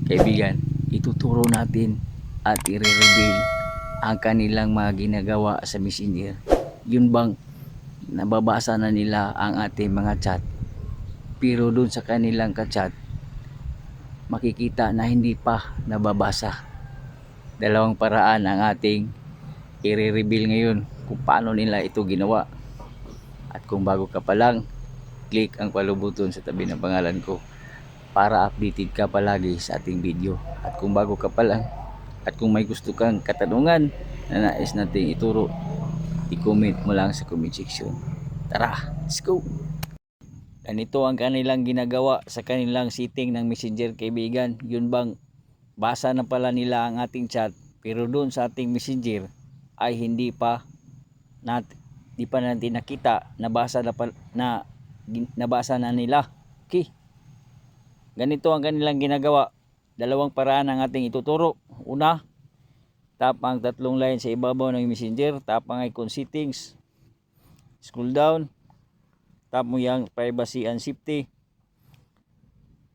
Kaibigan, ituturo natin at i-reveal ang kanilang mga ginagawa sa Messenger. Yun bang nababasa na nila ang ating mga chat, pero dun sa kanilang ka-chat makikita na hindi pa nababasa. Dalawang paraan ang ating i-reveal ngayon kung paano nila ito ginawa. At kung bago ka pa lang, click ang follow button sa tabi ng pangalan ko para updated ka palagi sa ating video. At kung bago ka pa lang, at kung may gusto kang katanungan na nais nating ituro, i-comment mo lang sa comment section. Tara, let's go! Ganito ang kanilang ginagawa sa kanilang setting ng Messenger, kaibigan. Yun bang basa na pala nila ang ating chat, pero doon sa ating Messenger ay hindi pa natin nakita, nabasa na nila. Okay. Ganito ang kanilang ginagawa. Dalawang paraan ang ating ituturo. Una, tap ang tatlong line sa ibabaw ng Messenger, tap ang icon settings, scroll down, tap mo yung privacy and safety,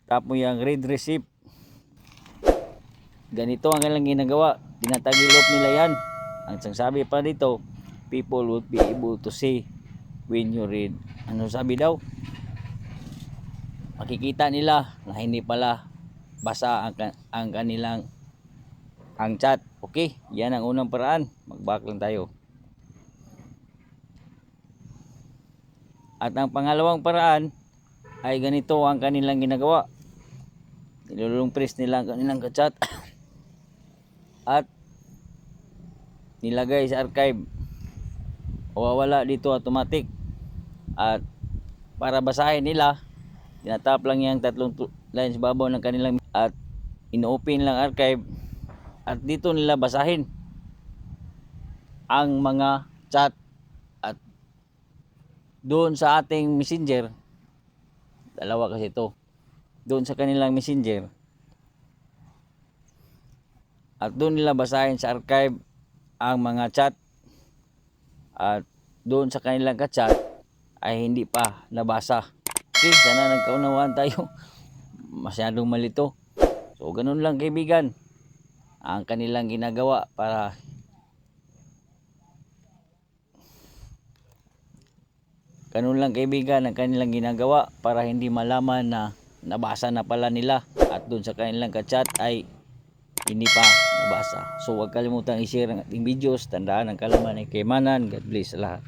tap mo yung read receipt. Ganito ang kanilang ginagawa. Tinatagilop nila yan. Ang sabi pa dito, people would be able to see when you read. Ano sabi daw? Makikita nila na hindi pala basa ang kanilang chat. Okay, yan ang unang paraan. Mag-back lang tayo. At ang pangalawang paraan ay ganito ang kanilang ginagawa. Nilulong press nila ang kanilang chat at nilagay sa archive o wala dito automatic. At para basahin nila, tinatap lang yung tatlong lines babaw ng kanilang at ino-open lang archive at dito nila basahin ang mga chat. At doon sa ating Messenger, dalawa kasi ito, doon sa kanilang Messenger at doon nila basahin sa archive ang mga chat, at doon sa kanilang ka-chat ay hindi pa nabasa. Okay, sana nagkaunawaan tayo. Masyadong malito. So ganun lang, kaibigan, ang kanilang ginagawa para ang kanilang ginagawa para hindi malaman na nabasa na pala nila at doon sa kanilang ka-chat ay hindi pa nabasa. So huwag kalimutang i-share ang ating videos. Tandaan ang kalaman ay kayamanan. God bless sa lahat.